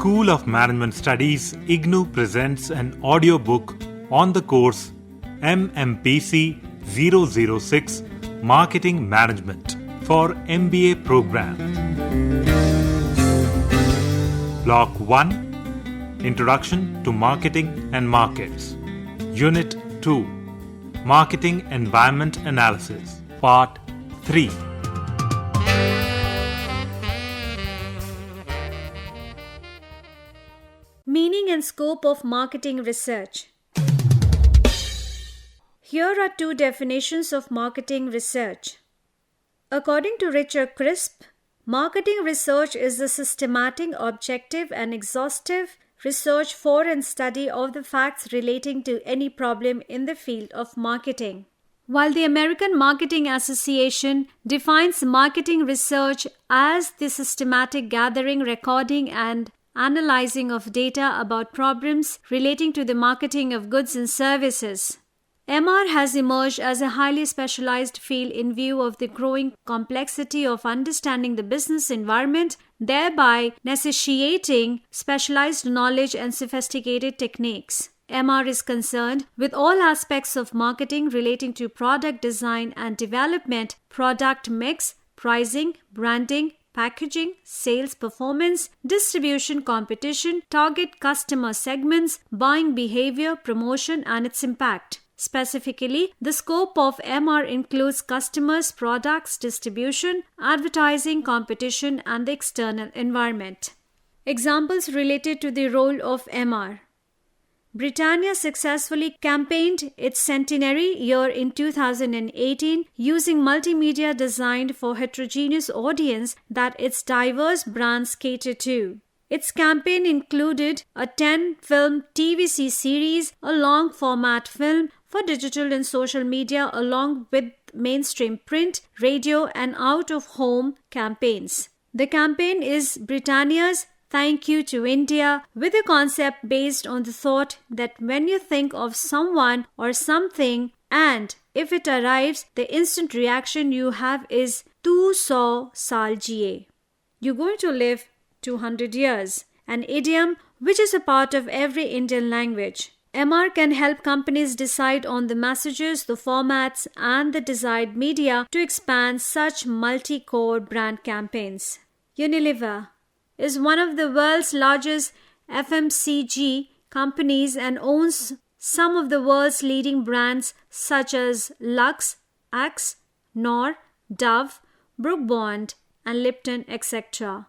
School of Management Studies, IGNOU presents an audiobook on the course MMPC 006 Marketing Management for MBA program. Block 1 Introduction to Marketing and Markets. Unit 2 Marketing Environment Analysis. Part 3. Meaning and scope of marketing research. Here are two definitions of marketing research. According to Richard Crisp, marketing research is the systematic, objective, and exhaustive research for and study of the facts relating to any problem in the field of marketing. While the American Marketing Association defines marketing research as the systematic gathering, recording, and analyzing of data about problems relating to the marketing of goods and services, MR has emerged as a highly specialized field in view of the growing complexity of understanding the business environment, thereby necessitating specialized knowledge and sophisticated techniques. MR is concerned with all aspects of marketing relating to product design and development, product mix, pricing, branding, packaging, sales performance, distribution, competition, target customer segments, buying behavior, promotion, and its impact. Specifically, the scope of MR includes customers, products, distribution, advertising, competition, and the external environment. Examples related to the role of MR. Britannia successfully campaigned its centenary year in 2018 using multimedia designed for heterogeneous audience that its diverse brands cater to. Its campaign included a 10-film TVC series, a long-format film for digital and social media, along with mainstream print, radio, and out-of-home campaigns. The campaign is Britannia's Thank You to India, with a concept based on the thought that when you think of someone or something and if it arrives, the instant reaction you have is "Tu saw saal jiye." You're going to live 200 years, an idiom which is a part of every Indian language. MR can help companies decide on the messages, the formats, and the desired media to expand such multi-core brand campaigns. Unilever is one of the world's largest FMCG companies and owns some of the world's leading brands such as Lux, Axe, Knorr, Dove, Brooke Bond, and Lipton, etc.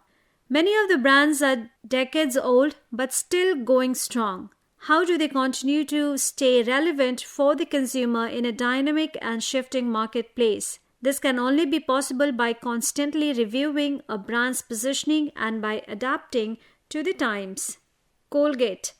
Many of the brands are decades old but still going strong. How do they continue to stay relevant for the consumer in a dynamic and shifting marketplace? This can only be possible by constantly reviewing a brand's positioning and by adapting to the times. Colgate.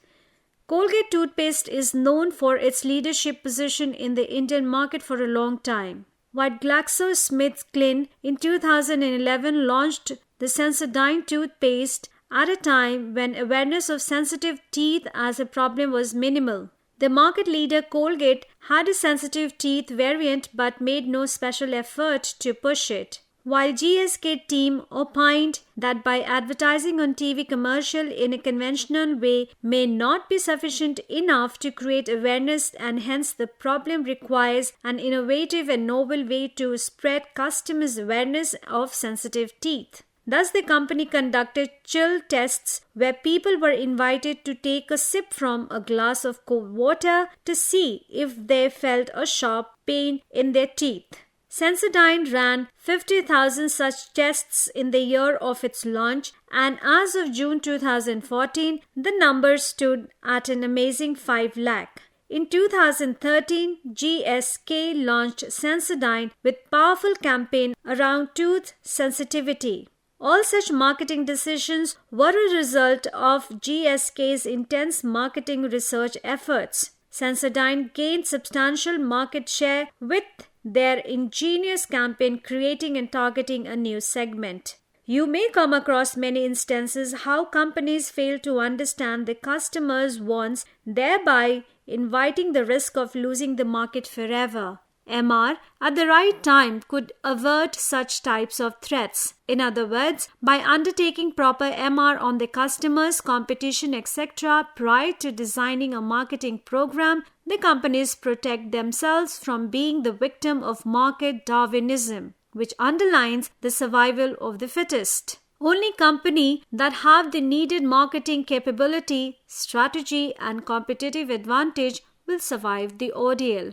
Colgate toothpaste is known for its leadership position in the Indian market for a long time. While GlaxoSmithKline in 2011 launched the Sensodyne toothpaste at a time when awareness of sensitive teeth as a problem was minimal. The market leader Colgate had a sensitive teeth variant but made no special effort to push it. While GSK team opined that by advertising on TV commercial in a conventional way may not be sufficient enough to create awareness and hence the problem requires an innovative and novel way to spread customers' awareness of sensitive teeth. Thus, the company conducted chill tests where people were invited to take a sip from a glass of cold water to see if they felt a sharp pain in their teeth. Sensodyne ran 50,000 such tests in the year of its launch, and as of June 2014, the number stood at an amazing 5 lakh. In 2013, GSK launched Sensodyne with powerful campaign around tooth sensitivity. All such marketing decisions were a result of GSK's intense marketing research efforts. Sensodyne gained substantial market share with their ingenious campaign creating and targeting a new segment. You may come across many instances how companies fail to understand the customer's wants, thereby inviting the risk of losing the market forever. MR at the right time could avert such types of threats. In other words, by undertaking proper MR on the customers, competition, etc. prior to designing a marketing program, the companies protect themselves from being the victim of market Darwinism, which underlines the survival of the fittest. Only companies that have the needed marketing capability, strategy, and competitive advantage will survive the ordeal.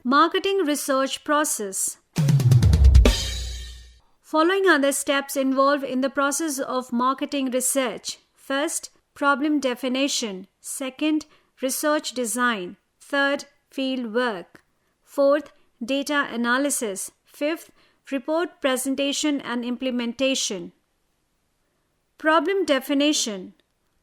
Marketing research process. Following are the steps involved in the process of marketing research. First, problem definition. Second, research design. Third, field work. Fourth, data analysis. Fifth, report presentation and implementation. Problem definition.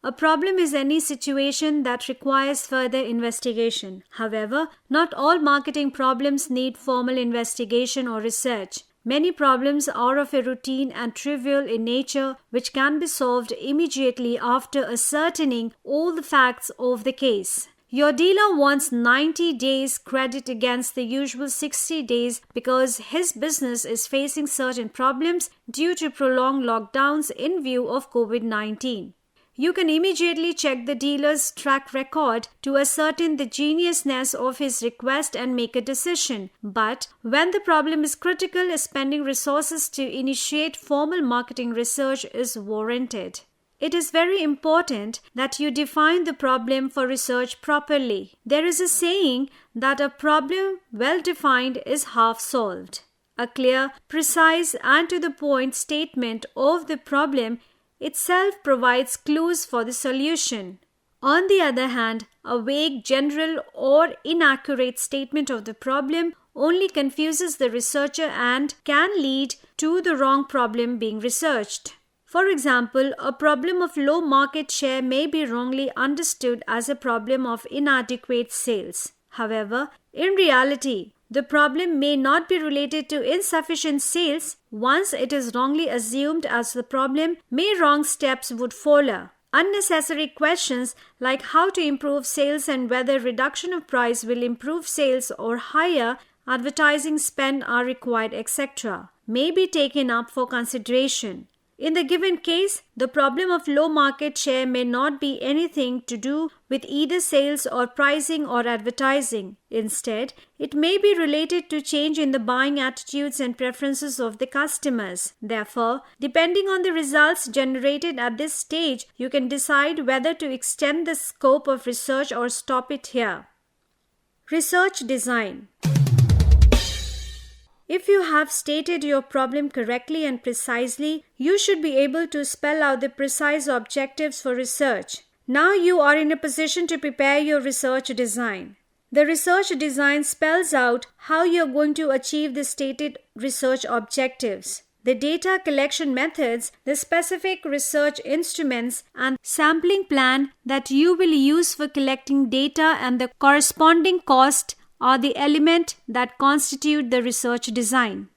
A problem is any situation that requires further investigation. However, not all marketing problems need formal investigation or research. Many problems are of a routine and trivial in nature, which can be solved immediately after ascertaining all the facts of the case. Your dealer wants 90 days credit against the usual 60 days because his business is facing certain problems due to prolonged lockdowns in view of COVID-19. You can immediately check the dealer's track record to ascertain the genuineness of his request and make a decision. But when the problem is critical, spending resources to initiate formal marketing research is warranted. It is very important that you define the problem for research properly. There is a saying that a problem well defined is half solved. A clear, precise, and to the point statement of the problem itself provides clues for the solution. On the other hand, a vague, general, or inaccurate statement of the problem only confuses the researcher and can lead to the wrong problem being researched. For example, a problem of low market share may be wrongly understood as a problem of inadequate sales. However, in reality, the problem may not be related to insufficient sales. Once it is wrongly assumed as the problem, many wrong steps would follow. Unnecessary questions like how to improve sales and whether reduction of price will improve sales or higher advertising spend are required, etc., may be taken up for consideration. In the given case, the problem of low market share may not be anything to do with either sales or pricing or advertising. Instead, it may be related to change in the buying attitudes and preferences of the customers. Therefore, depending on the results generated at this stage, you can decide whether to extend the scope of research or stop it here. Research design. If you have stated your problem correctly and precisely, you should be able to spell out the precise objectives for research. Now you are in a position to prepare your research design. The research design spells out how you are going to achieve the stated research objectives, the data collection methods, the specific research instruments, and sampling plan that you will use for collecting data and the corresponding cost are the element that constitute the research design.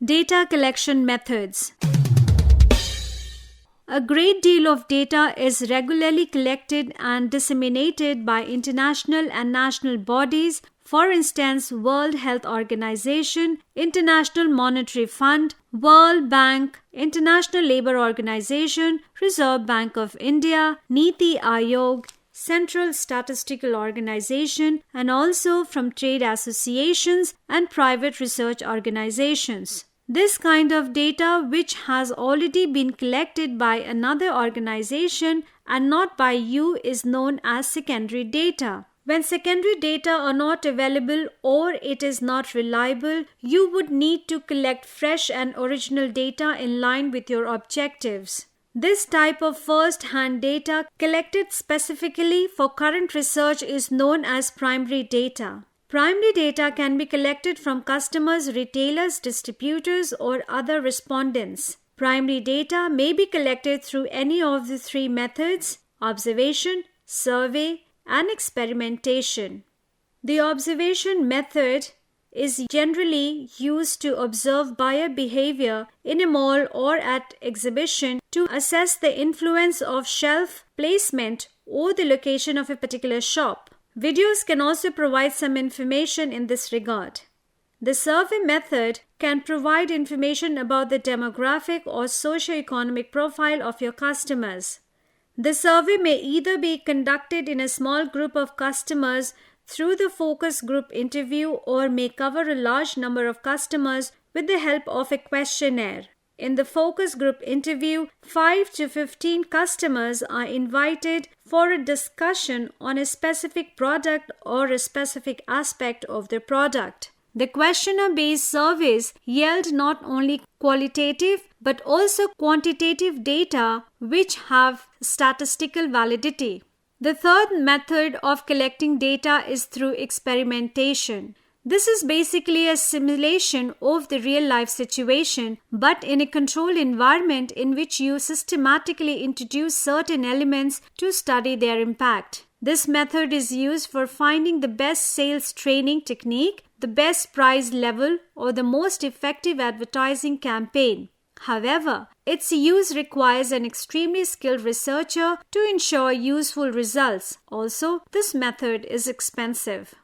Data collection methods. A great deal of data is regularly collected and disseminated by international and national bodies, for instance, World Health Organization, International Monetary Fund, World Bank, International Labour Organization, Reserve Bank of India, Niti Aayog, Central Statistical Organization, and also from trade associations and private research organizations. This kind of data, which has already been collected by another organization and not by you, is known as secondary data. When secondary data are not available or it is not reliable, you would need to collect fresh and original data in line with your objectives. This type of first-hand data collected specifically for current research is known as primary data. Primary data can be collected from customers, retailers, distributors, or other respondents. Primary data may be collected through any of the three methods: observation, survey, and experimentation. The observation method is generally used to observe buyer behavior in a mall or at exhibition to assess the influence of shelf placement or the location of a particular shop. Videos can also provide some information in this regard. The survey method can provide information about the demographic or socio-economic profile of your customers. The survey may either be conducted in a small group of customers through the focus group interview or may cover a large number of customers with the help of a questionnaire. In the focus group interview, 5 to 15 customers are invited for a discussion on a specific product or a specific aspect of the product. The questionnaire-based surveys yield not only qualitative but also quantitative data which have statistical validity. The third method of collecting data is through experimentation. This is basically a simulation of the real-life situation, but in a controlled environment in which you systematically introduce certain elements to study their impact. This method is used for finding the best sales training technique, the best price level, or the most effective advertising campaign. However, its use requires an extremely skilled researcher to ensure useful results. Also, this method is expensive.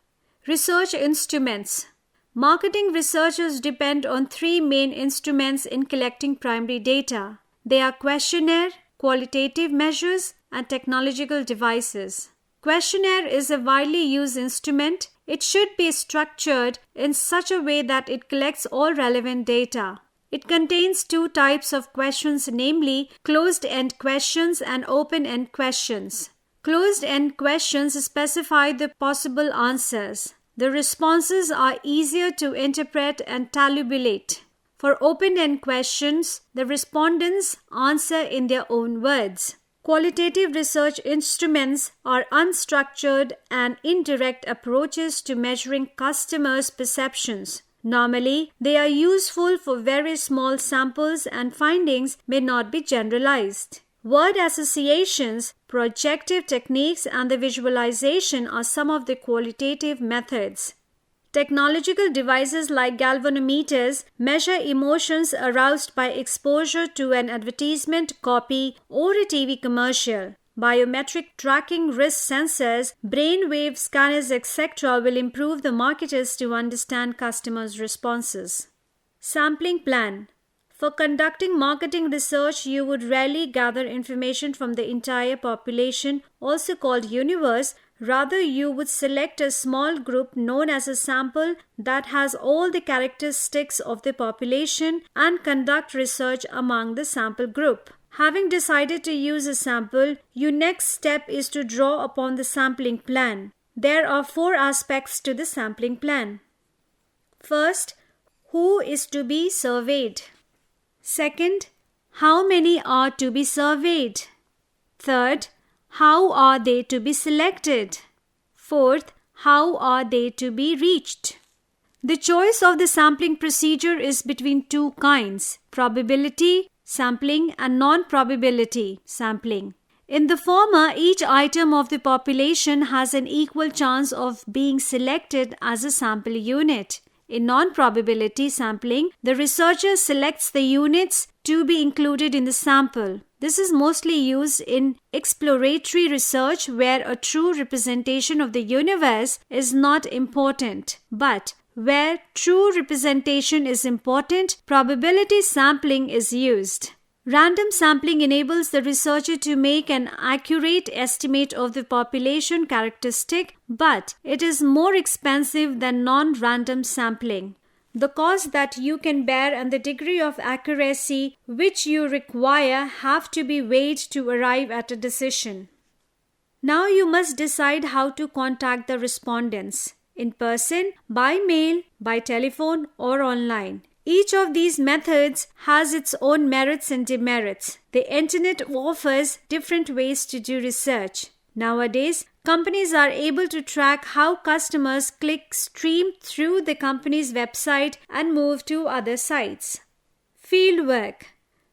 Research instruments. Marketing researchers depend on 3 main instruments in collecting primary data. They are questionnaire, qualitative measures, and technological devices. Questionnaire is a widely used instrument. It should be structured in such a way that it collects all relevant data. It contains 2 types of questions, namely closed-end questions and open-end questions. Closed-end questions specify the possible answers. The responses are easier to interpret and tabulate. For open-end questions, the respondents answer in their own words. Qualitative research instruments are unstructured and indirect approaches to measuring customers' perceptions. Normally, they are useful for very small samples and findings may not be generalized. Word associations, projective techniques, and the visualization are some of the qualitative methods. Technological devices like galvanometers measure emotions aroused by exposure to an advertisement, copy, or a TV commercial. Biometric tracking, wrist sensors, brainwave scanners, etc. will improve the marketers to understand customers' responses. Sampling plan. For conducting marketing research, you would rarely gather information from the entire population, also called universe. Rather, you would select a small group known as a sample that has all the characteristics of the population and conduct research among the sample group. Having decided to use a sample, your next step is to draw upon the sampling plan. There are 4 aspects to the sampling plan. First, who is to be surveyed? Second, how many are to be surveyed? Third, how are they to be selected? Fourth, how are they to be reached? The choice of the sampling procedure is between 2 kinds: probability sampling and non-probability sampling. In the former, each item of the population has an equal chance of being selected as a sample unit. In non-probability sampling, the researcher selects the units to be included in the sample. This is mostly used in exploratory research where a true representation of the universe is not important, but where true representation is important, probability sampling is used. Random sampling enables the researcher to make an accurate estimate of the population characteristic, but it is more expensive than non-random sampling. The cost that you can bear and the degree of accuracy which you require have to be weighed to arrive at a decision. Now you must decide how to contact the respondents: in person, by mail, by telephone, or online. Each of these methods has its own merits and demerits. The internet offers different ways to do research. Nowadays, companies are able to track how customers click stream through the company's website and move to other sites. Fieldwork.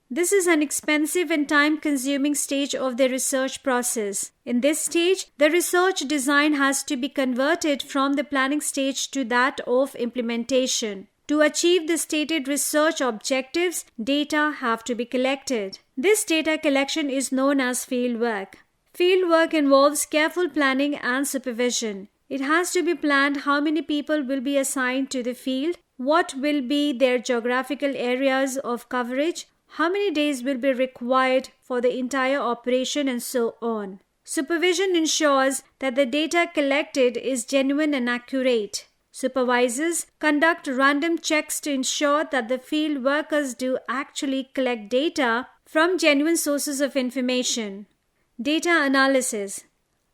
This is an expensive and time-consuming stage of the research process. In this stage, the research design has to be converted from the planning stage to that of implementation. To achieve the stated research objectives, data have to be collected. This data collection is known as fieldwork. Fieldwork involves careful planning and supervision. It has to be planned how many people will be assigned to the field, what will be their geographical areas of coverage, how many days will be required for the entire operation, and so on. Supervision ensures that the data collected is genuine and accurate. Supervisors conduct random checks to ensure that the field workers do actually collect data from genuine sources of information. Data analysis.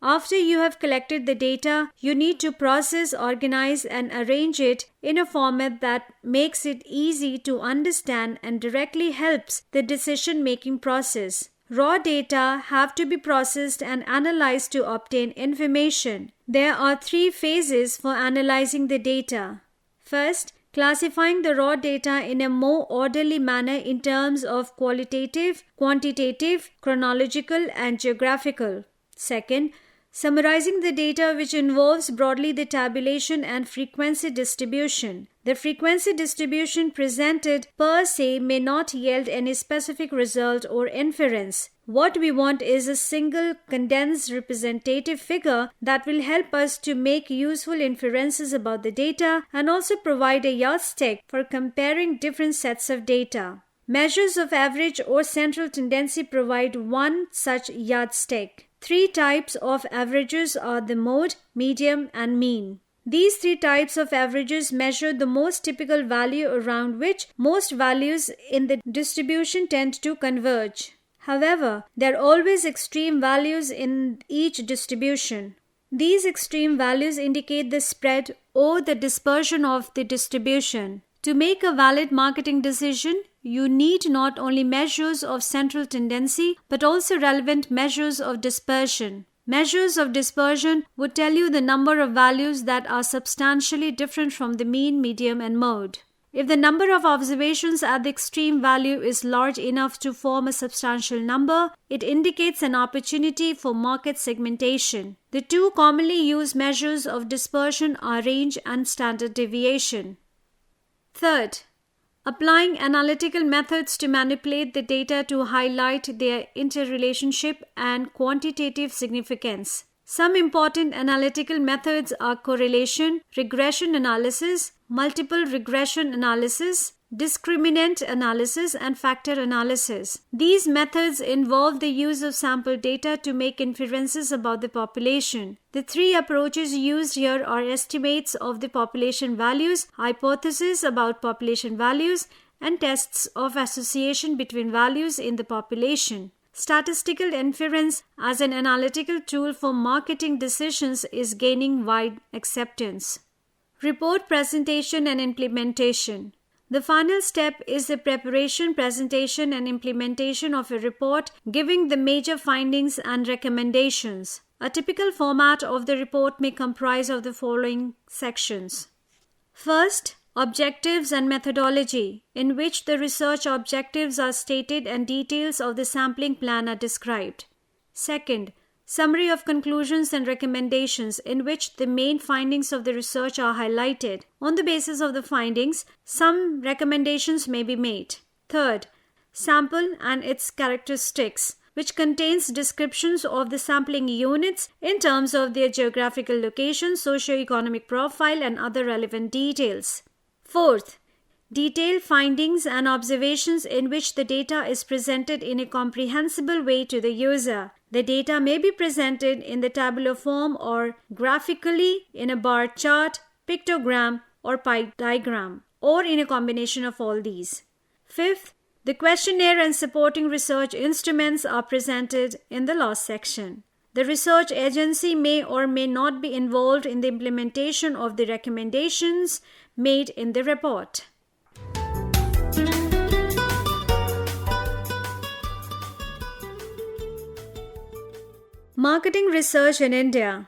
After you have collected the data, you need to process, organize, and arrange it in a format that makes it easy to understand and directly helps the decision-making process. Raw data have to be processed and analyzed to obtain information. There are 3 phases for analyzing the data. First, classifying the raw data in a more orderly manner in terms of qualitative, quantitative, chronological, and geographical. Second, summarizing the data, which involves broadly the tabulation and frequency distribution. The frequency distribution presented per se may not yield any specific result or inference. What we want is a single condensed representative figure that will help us to make useful inferences about the data and also provide a yardstick for comparing different sets of data. Measures of average or central tendency provide one such yardstick. 3 types of averages are the mode, median, and mean. These 3 types of averages measure the most typical value around which most values in the distribution tend to converge. However, there are always extreme values in each distribution. These extreme values indicate the spread or the dispersion of the distribution. To make a valid marketing decision, you need not only measures of central tendency but also relevant measures of dispersion. Measures of dispersion would tell you the number of values that are substantially different from the mean, median, and mode. If the number of observations at the extreme value is large enough to form a substantial number, it indicates an opportunity for market segmentation. The 2 commonly used measures of dispersion are range and standard deviation. Third, applying analytical methods to manipulate the data to highlight their interrelationship and quantitative significance. Some important analytical methods are correlation, regression analysis, multiple regression analysis, discriminant analysis, and factor analysis. These methods involve the use of sample data to make inferences about the population. The 3 approaches used here are estimates of the population values, hypotheses about population values, and tests of association between values in the population. Statistical inference as an analytical tool for marketing decisions is gaining wide acceptance. Report presentation and implementation. The final step is the preparation, presentation, and implementation of a report giving the major findings and recommendations. A typical format of the report may comprise of the following sections. First, objectives and methodology, in which the research objectives are stated and details of the sampling plan are described. Second, summary of conclusions and recommendations, in which the main findings of the research are highlighted. On the basis of the findings, some recommendations may be made. Third, sample and its characteristics, which contains descriptions of the sampling units in terms of their geographical location, socio-economic profile, and other relevant details. Fourth, detailed findings and observations in which the data is presented in a comprehensible way to the user. The data may be presented in the tabular form or graphically in a bar chart, pictogram, or pie diagram, or in a combination of all these. Fifth, the questionnaire and supporting research instruments are presented in the last section. The research agency may or may not be involved in the implementation of the recommendations made in the report. Marketing research in India.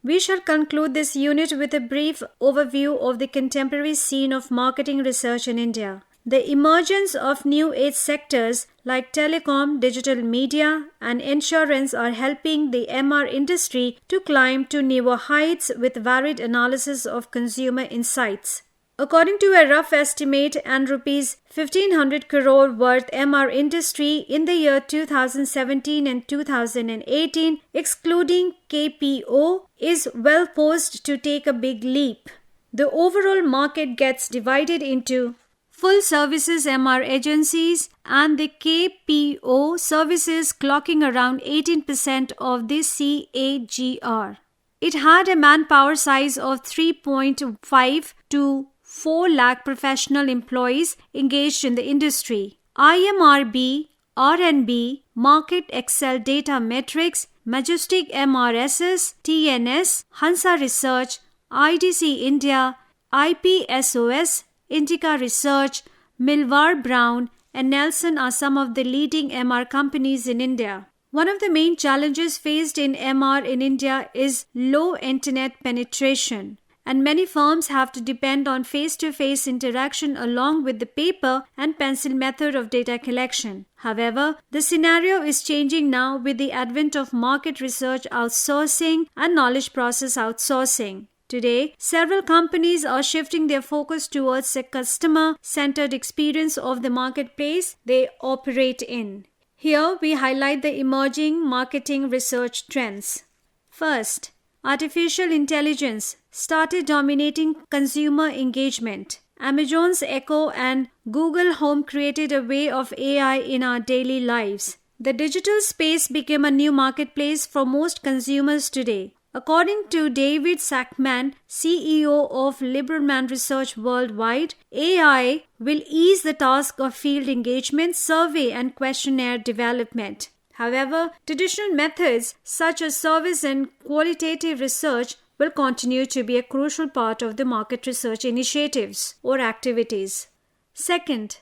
We shall conclude this unit with a brief overview of the contemporary scene of marketing research in India. The emergence of new age sectors like telecom, digital media, and insurance are helping the MR industry to climb to newer heights with varied analysis of consumer insights. According to a rough estimate, and rupees 1,500 crore worth MR industry in the year 2017 and 2018, excluding KPO, is well poised to take a big leap. The overall market gets divided into full services MR agencies and the KPO services, clocking around 18% of the CAGR. It had a manpower size of 3.5 to 4 lakh professional employees engaged in the industry. IMRB, RNB, Market Excel Data Metrics, Majestic MRSS, TNS, Hansa Research, IDC India, IPSOS, Indica Research, Milward Brown, and Nelson are some of the leading MR companies in India. One of the main challenges faced in MR in India is low internet penetration, and many firms have to depend on face-to-face interaction along with the paper and pencil method of data collection. However, the scenario is changing now with the advent of market research outsourcing and knowledge process outsourcing. Today, several companies are shifting their focus towards a customer-centered experience of the marketplace they operate in. Here, we highlight the emerging marketing research trends. First, artificial intelligence started dominating consumer engagement. Amazon's Echo and Google Home created a way of AI in our daily lives. The digital space became a new marketplace for most consumers today. According to David Sackman, CEO of Liberman Research Worldwide, AI will ease the task of field engagement, survey, and questionnaire development. However, traditional methods such as service and qualitative research will continue to be a crucial part of the market research initiatives or activities. Second,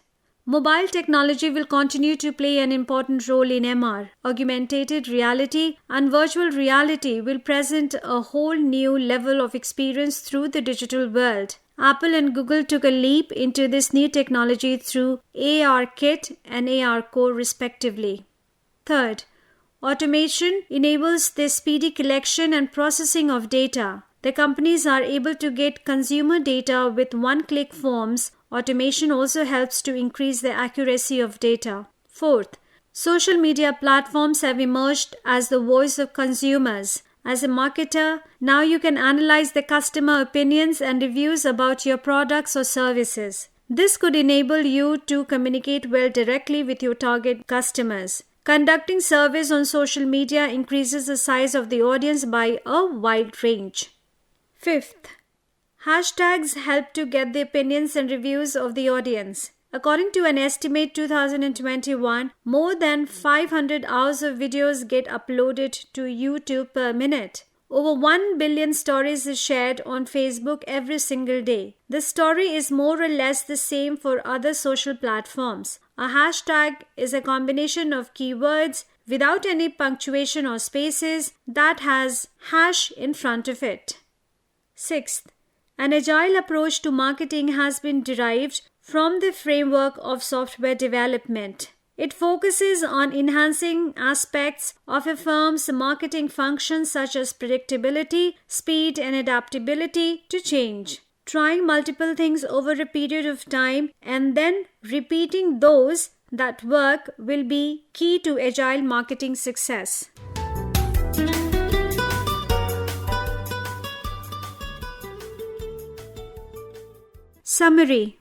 mobile technology will continue to play an important role in MR. Augmented reality and virtual reality will present a whole new level of experience through the digital world. Apple and Google took a leap into this new technology through ARKit and ARCore respectively. Third, automation enables the speedy collection and processing of data. The companies are able to get consumer data with one-click forms. Automation also helps to increase the accuracy of data. Fourth, social media platforms have emerged as the voice of consumers. As a marketer, now you can analyze the customer opinions and reviews about your products or services. This could enable you to communicate well directly with your target customers. Conducting surveys on social media increases the size of the audience by a wide range. Fifth, hashtags help to get the opinions and reviews of the audience. According to an estimate 2021, more than 500 hours of videos get uploaded to YouTube per minute. Over 1 billion stories is shared on Facebook every single day. The story is more or less the same for other social platforms. A hashtag is a combination of keywords without any punctuation or spaces that has hash in front of it. Sixth, an agile approach to marketing has been derived from the framework of software development. It focuses on enhancing aspects of a firm's marketing functions such as predictability, speed, and adaptability to change. Trying multiple things over a period of time and then repeating those that work will be key to agile marketing success. Summary.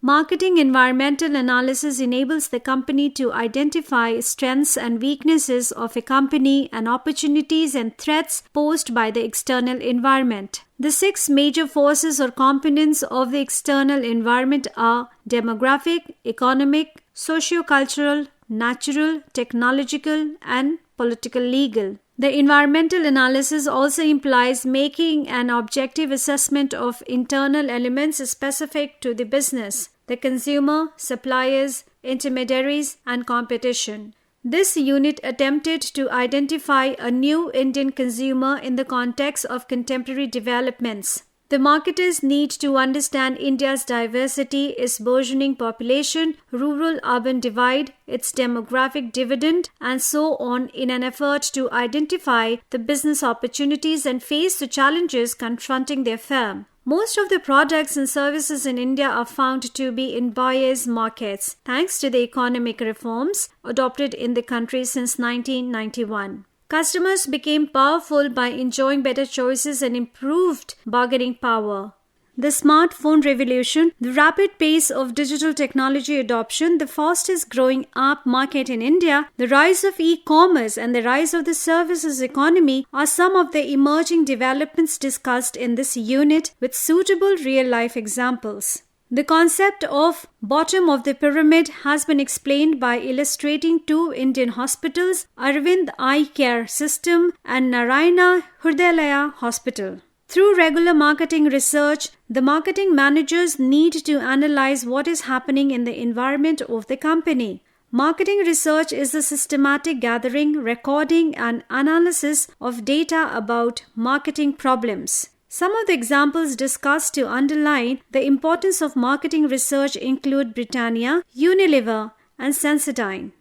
Marketing environmental analysis enables the company to identify strengths and weaknesses of a company and opportunities and threats posed by the external environment. The 6 major forces or components of the external environment are demographic, economic, socio-cultural, natural, technological, and political legal. The environmental analysis also implies making an objective assessment of internal elements specific to the business, the consumer, suppliers, intermediaries, and competition. This unit attempted to identify a new Indian consumer in the context of contemporary developments. The marketers need to understand India's diversity, its burgeoning population, rural-urban divide, its demographic dividend, and so on in an effort to identify the business opportunities and face the challenges confronting their firm. Most of the products and services in India are found to be in buyers' markets, thanks to the economic reforms adopted in the country since 1991. Customers became powerful by enjoying better choices and improved bargaining power. The smartphone revolution, the rapid pace of digital technology adoption, the fastest growing app market in India, the rise of e-commerce and the rise of the services economy are some of the emerging developments discussed in this unit with suitable real-life examples. The concept of bottom of the pyramid has been explained by illustrating two Indian hospitals, Arvind Eye Care System and Narayana Hrudayalaya Hospital. Through regular marketing research, the marketing managers need to analyze what is happening in the environment of the company. Marketing research is the systematic gathering, recording, and analysis of data about marketing problems. Some of the examples discussed to underline the importance of marketing research include Britannia, Unilever, and Sensodyne.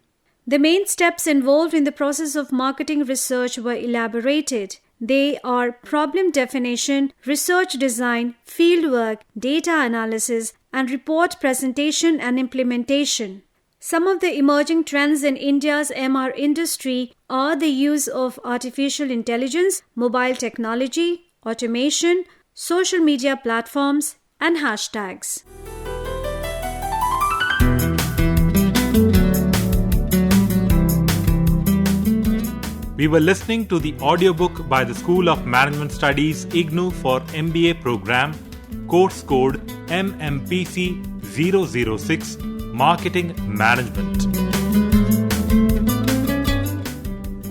The main steps involved in the process of marketing research were elaborated. They are problem definition, research design, fieldwork, data analysis, and report presentation and implementation. Some of the emerging trends in India's MR industry are the use of artificial intelligence, mobile technology, automation, social media platforms, and hashtags. We were listening to the audiobook by the School of Management Studies IGNOU for MBA program, course code MMPC 006, Marketing Management.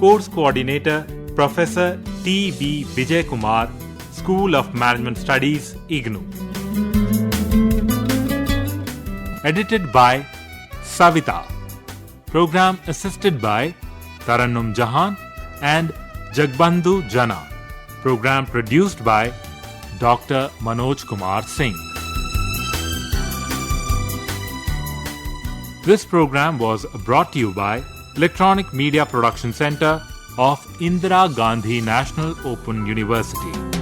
Course Coordinator Professor T.B. Vijay Kumar, School of Management Studies, IGNOU. Edited by Savita. Program assisted by Tarannum Jahan and Jagbandhu Jana. Program produced by Dr. Manoj Kumar Singh. This program was brought to you by Electronic Media Production Center of Indira Gandhi National Open University.